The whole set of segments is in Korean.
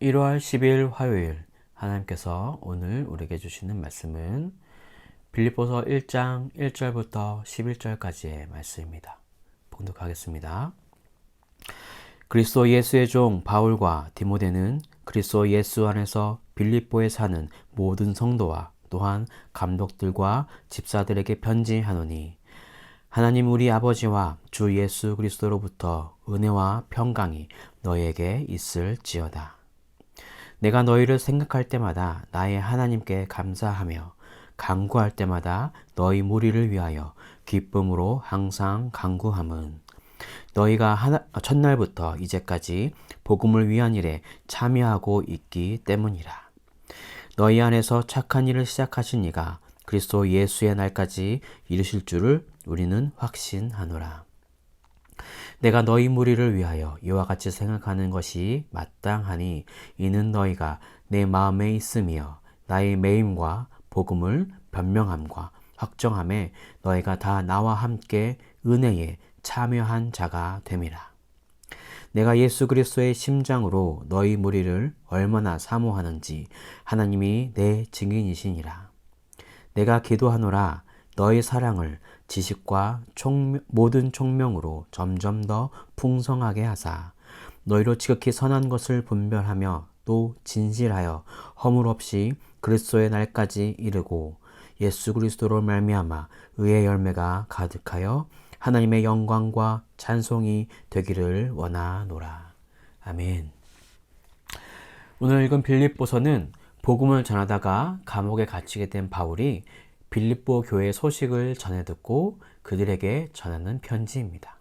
1월 10일 화요일 하나님께서 오늘 우리에게 주시는 말씀은 빌립보서 1장 1절부터 11절까지의 말씀입니다. 봉독하겠습니다. 그리스도 예수의 종 바울과 디모데는 그리스도 예수 안에서 빌립보에 사는 모든 성도와 또한 감독들과 집사들에게 편지하노니 하나님 우리 아버지와 주 예수 그리스도로부터 은혜와 평강이 너희에게 있을지어다. 내가 너희를 생각할 때마다 나의 하나님께 감사하며 간구할 때마다 너희 무리를 위하여 기쁨으로 항상 간구함은 너희가 첫날부터 이제까지 복음을 위한 일에 참여하고 있기 때문이라. 너희 안에서 착한 일을 시작하신 이가 그리스도 예수의 날까지 이루실 줄을 우리는 확신하노라. 내가 너희 무리를 위하여 이와 같이 생각하는 것이 마땅하니 이는 너희가 내 마음에 있으며 나의 매임과 복음을 변명함과 확정함에 너희가 다 나와 함께 은혜에 참여한 자가 됨이라. 내가 예수 그리스도의 심장으로 너희 무리를 얼마나 사모하는지 하나님이 내 증인이시니라. 내가 기도하노라 너희 사랑을 지식과 모든 총명으로 점점 더 풍성하게 하사 너희로 지극히 선한 것을 분별하며 또 진실하여 허물 없이 그리스도의 날까지 이르고 예수 그리스도로 말미암아 의의 열매가 가득하여 하나님의 영광과 찬송이 되기를 원하노라. 아멘. 오늘 읽은 빌립보서는 복음을 전하다가 감옥에 갇히게 된 바울이 빌립보 교회의 소식을 전해 듣고 그들에게 전하는 편지입니다.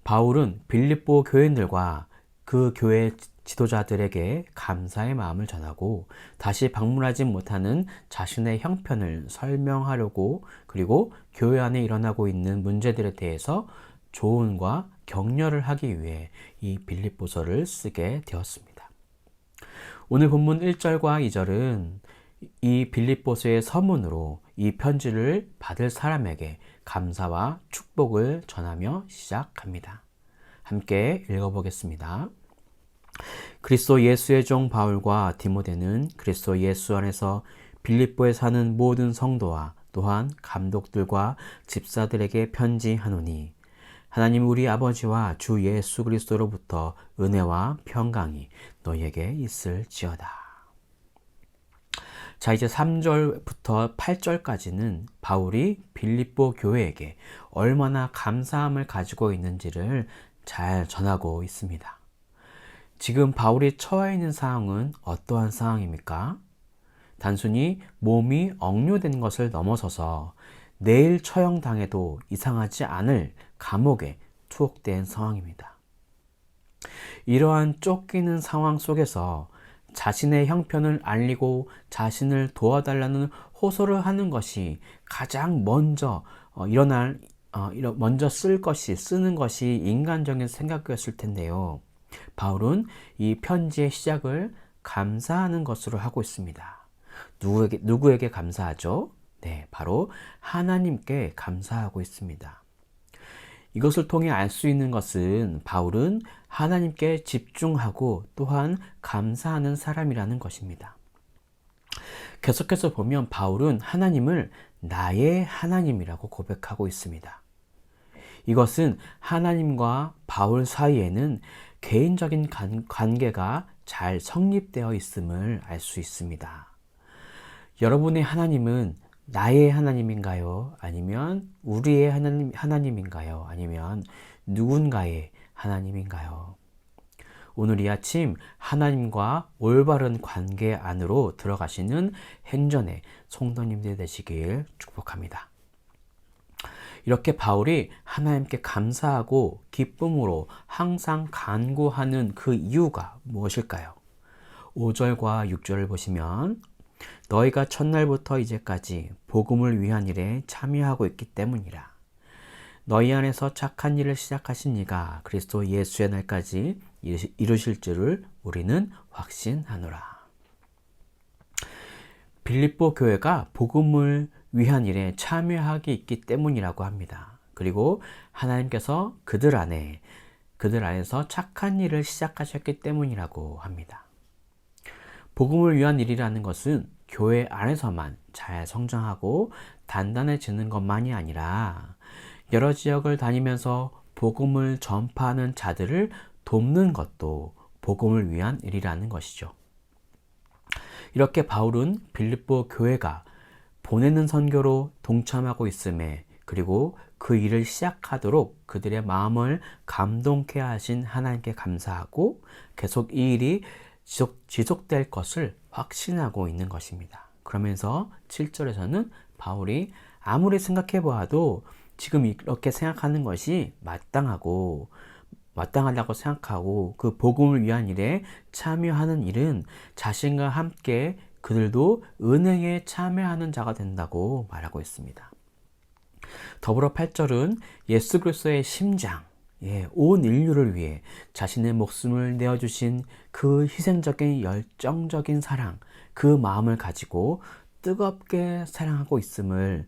바울은 빌립보 교인들과 그 교회 지도자들에게 감사의 마음을 전하고 다시 방문하지 못하는 자신의 형편을 설명하려고 그리고 교회 안에 일어나고 있는 문제들에 대해서 조언과 격려를 하기 위해 이 빌립보서를 쓰게 되었습니다. 오늘 본문 1절과 2절은 이 빌립보서의 서문으로 이 편지를 받을 사람에게 감사와 축복을 전하며 시작합니다. 함께 읽어보겠습니다. 그리스도 예수의 종 바울과 디모데는 그리스도 예수 안에서 빌립보에 사는 모든 성도와 또한 감독들과 집사들에게 편지하노니 하나님 우리 아버지와 주 예수 그리스도로부터 은혜와 평강이 너희에게 있을지어다. 자, 이제 3절부터 8절까지는 바울이 빌립보 교회에게 얼마나 감사함을 가지고 있는지를 잘 전하고 있습니다. 지금 바울이 처해 있는 상황은 어떠한 상황입니까? 단순히 몸이 억류된 것을 넘어서서 내일 처형당해도 이상하지 않을 감옥에 투옥된 상황입니다. 이러한 쫓기는 상황 속에서 자신의 형편을 알리고 자신을 도와달라는 호소를 하는 것이 가장 먼저 쓰는 것이 인간적인 생각이었을 텐데요. 바울은 이 편지의 시작을 감사하는 것으로 하고 있습니다. 누구에게 감사하죠? 네, 바로 하나님께 감사하고 있습니다. 이것을 통해 알 수 있는 것은 바울은 하나님께 집중하고 또한 감사하는 사람이라는 것입니다. 계속해서 보면 바울은 하나님을 나의 하나님이라고 고백하고 있습니다. 이것은 하나님과 바울 사이에는 개인적인 관계가 잘 성립되어 있음을 알 수 있습니다. 여러분의 하나님은 나의 하나님인가요? 아니면 우리의 하나님인가요? 아니면 누군가의 하나님인가요? 오늘 이 아침 하나님과 올바른 관계 안으로 들어가시는 행전의 성도님들 되시길 축복합니다. 이렇게 바울이 하나님께 감사하고 기쁨으로 항상 간구하는 그 이유가 무엇일까요? 5절과 6절을 보시면 너희가 첫날부터 이제까지 복음을 위한 일에 참여하고 있기 때문이라. 너희 안에서 착한 일을 시작하신 이가 그리스도 예수의 날까지 이루실 줄을 우리는 확신하노라. 빌립보 교회가 복음을 위한 일에 참여하기 있기 때문이라고 합니다. 그리고 하나님께서 그들 안에 그들 안에서 착한 일을 시작하셨기 때문이라고 합니다. 복음을 위한 일이라는 것은 교회 안에서만 잘 성장하고 단단해지는 것만이 아니라 여러 지역을 다니면서 복음을 전파하는 자들을 돕는 것도 복음을 위한 일이라는 것이죠. 이렇게 바울은 빌립보 교회가 보내는 선교로 동참하고 있음에, 그리고 그 일을 시작하도록 그들의 마음을 감동케 하신 하나님께 감사하고 계속 이 일이 지속될 것을 확신하고 있는 것입니다. 그러면서 7절에서는 바울이 아무리 생각해 보아도 지금 이렇게 생각하는 것이 마땅하다고 생각하고 그 복음을 위한 일에 참여하는 일은 자신과 함께 그들도 은혜에 참여하는 자가 된다고 말하고 있습니다. 더불어 8절은 예수 그리스도의 심장, 온 인류를 위해 자신의 목숨을 내어주신 그 희생적인 열정적인 사랑, 그 마음을 가지고 뜨겁게 사랑하고 있음을,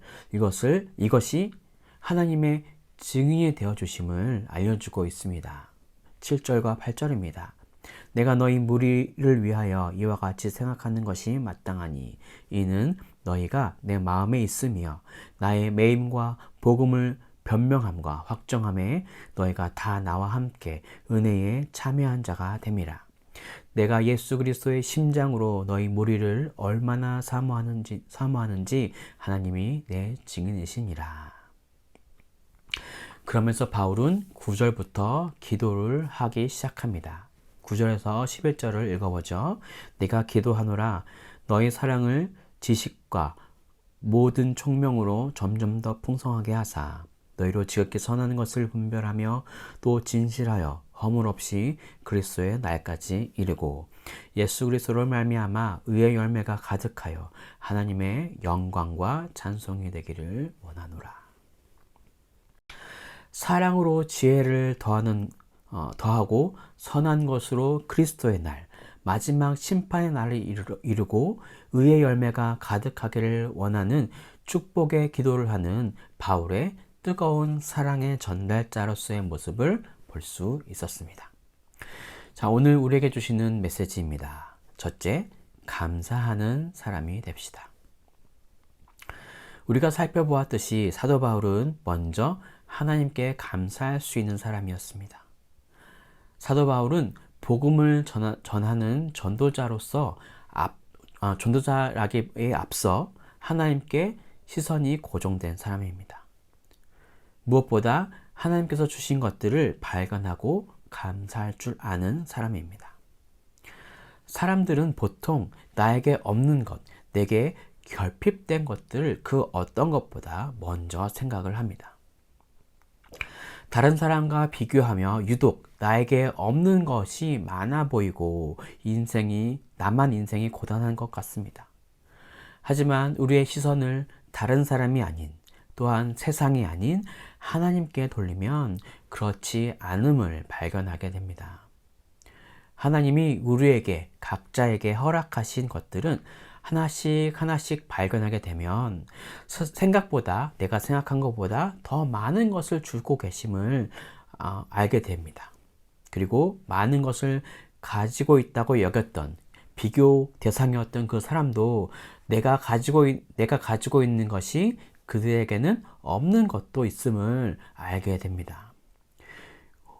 이것이 하나님의 증인이 되어주심을 알려주고 있습니다. 7절과 8절입니다. 내가 너희 무리를 위하여 이와 같이 생각하는 것이 마땅하니 이는 너희가 내 마음에 있으며 나의 매임과 복음을 변명함과 확정함에 너희가 다 나와 함께 은혜에 참여한 자가 됨이라. 내가 예수 그리스도의 심장으로 너희 무리를 얼마나 사모하는지 하나님이 내 증인이시니라. 그러면서 바울은 9절부터 기도를 하기 시작합니다. 9절에서 11절을 읽어보죠. 내가 기도하노라 너희 사랑을 지식과 모든 총명으로 점점 더 풍성하게 하사 너희로 지극히 선한 것을 분별하며 또 진실하여 허물 없이 그리스도의 날까지 이르고 예수 그리스도를 말미암아 의의 열매가 가득하여 하나님의 영광과 찬송이 되기를 원하노라. 사랑으로 지혜를 더하고 선한 것으로 그리스도의 날, 마지막 심판의 날을 이루고 의의 열매가 가득하기를 원하는 축복의 기도를 하는 바울의 뜨거운 사랑의 전달자로서의 모습을 볼 수 있었습니다. 자, 오늘 우리에게 주시는 메시지입니다. 첫째, 감사하는 사람이 됩시다. 우리가 살펴보았듯이 사도 바울은 먼저 하나님께 감사할 수 있는 사람이었습니다. 사도 바울은 복음을 전하는 전도자라기에 앞서 하나님께 시선이 고정된 사람입니다. 무엇보다 하나님께서 주신 것들을 발견하고 감사할 줄 아는 사람입니다. 사람들은 보통 나에게 없는 것, 내게 결핍된 것들을 그 어떤 것보다 먼저 생각을 합니다. 다른 사람과 비교하며 유독 나에게 없는 것이 많아 보이고 나만 인생이 고단한 것 같습니다. 하지만 우리의 시선을 다른 사람이 아닌, 또한 세상이 아닌 하나님께 돌리면 그렇지 않음을 발견하게 됩니다. 하나님이 우리에게 각자에게 허락하신 것들은 하나씩 발견하게 되면 생각보다, 내가 생각한 것보다 더 많은 것을 주고 계심을 알게 됩니다. 그리고 많은 것을 가지고 있다고 여겼던 비교 대상이었던 그 사람도 내가 가지고 있는 것이 그들에게는 없는 것도 있음을 알게 됩니다.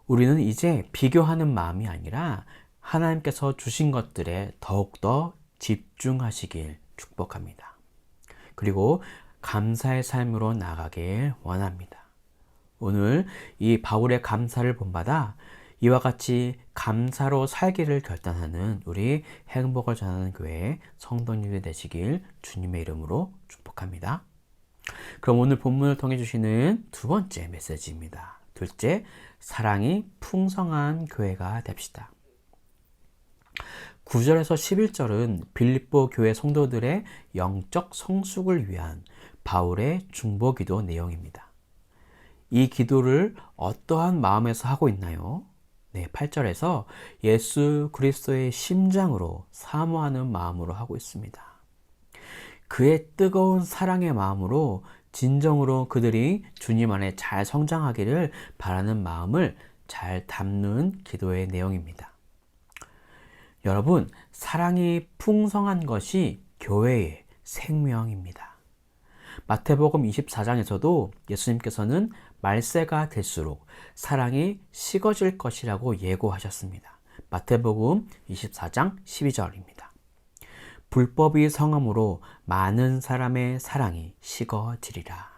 우리는 이제 비교하는 마음이 아니라 하나님께서 주신 것들에 더욱더 집중하시길 축복합니다. 그리고 감사의 삶으로 나가길 원합니다. 오늘 이 바울의 감사를 본받아 이와 같이 감사로 살기를 결단하는 우리 행복을 전하는 교회의 성도님들 되시길 주님의 이름으로 축복합니다. 그럼 오늘 본문을 통해 주시는 두 번째 메시지입니다. 둘째, 사랑이 풍성한 교회가 됩시다. 9절에서 11절은 빌립보 교회 성도들의 영적 성숙을 위한 바울의 중보기도 내용입니다. 이 기도를 어떠한 마음에서 하고 있나요? 8절에서 예수 그리스도의 심장으로 사모하는 마음으로 하고 있습니다. 그의 뜨거운 사랑의 마음으로 진정으로 그들이 주님 안에 잘 성장하기를 바라는 마음을 잘 담는 기도의 내용입니다. 여러분, 사랑이 풍성한 것이 교회의 생명입니다. 마태복음 24장에서도 예수님께서는 말세가 될수록 사랑이 식어질 것이라고 예고하셨습니다. 마태복음 24장 12절입니다. 불법이 성함으로 많은 사람의 사랑이 식어지리라.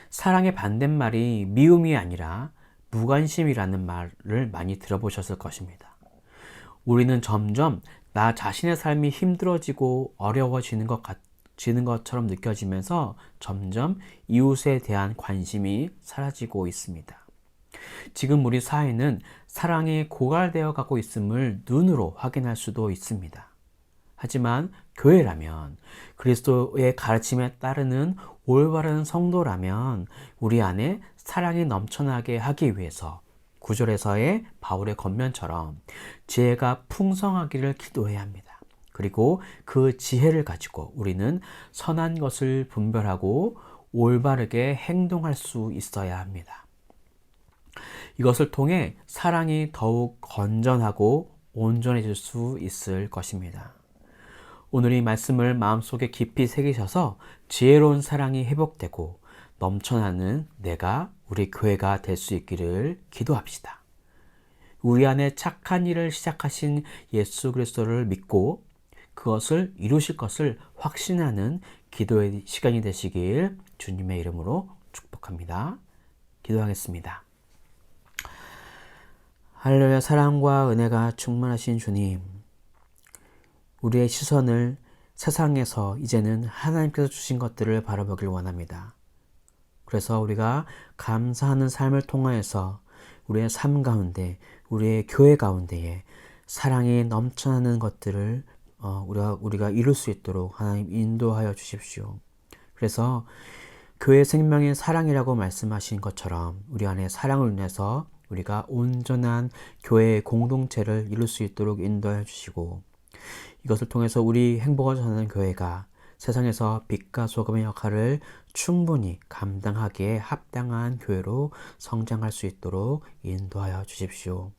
사랑의 반대말이 미움이 아니라 무관심이라는 말을 많이 들어보셨을 것입니다. 우리는 점점 나 자신의 삶이 힘들어지고 어려워지는 것처럼 느껴지면서 점점 이웃에 대한 관심이 사라지고 있습니다. 지금 우리 사회는 사랑이 고갈되어 가고 있음을 눈으로 확인할 수도 있습니다. 하지만 교회라면, 그리스도의 가르침에 따르는 올바른 성도라면 우리 안에 사랑이 넘쳐나게 하기 위해서 9절에서의 바울의 겉면처럼 지혜가 풍성하기를 기도해야 합니다. 그리고 그 지혜를 가지고 우리는 선한 것을 분별하고 올바르게 행동할 수 있어야 합니다. 이것을 통해 사랑이 더욱 건전하고 온전해질 수 있을 것입니다. 오늘 이 말씀을 마음속에 깊이 새기셔서 지혜로운 사랑이 회복되고 넘쳐나는 내가 우리 교회가 될 수 있기를 기도합시다. 우리 안에 착한 일을 시작하신 예수 그리스도를 믿고 그것을 이루실 것을 확신하는 기도의 시간이 되시길 주님의 이름으로 축복합니다. 기도하겠습니다. 할렐루야. 사랑과 은혜가 충만하신 주님, 우리의 시선을 세상에서 이제는 하나님께서 주신 것들을 바라보길 원합니다. 그래서 우리가 감사하는 삶을 통하여서 우리의 삶 가운데, 우리의 교회 가운데에 사랑이 넘쳐나는 것들을 우리가 이룰 수 있도록 하나님 인도하여 주십시오. 그래서 교회 생명의 사랑이라고 말씀하신 것처럼 우리 안에 사랑을 인해서 우리가 온전한 교회의 공동체를 이룰 수 있도록 인도하여 주시고, 이것을 통해서 우리 행복을 전하는 교회가 세상에서 빛과 소금의 역할을 충분히 감당하기에 합당한 교회로 성장할 수 있도록 인도하여 주십시오.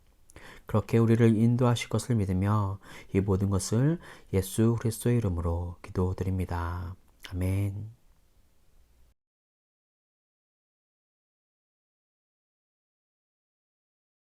그렇게 우리를 인도하실 것을 믿으며 이 모든 것을 예수 그리스도의 이름으로 기도드립니다. 아멘.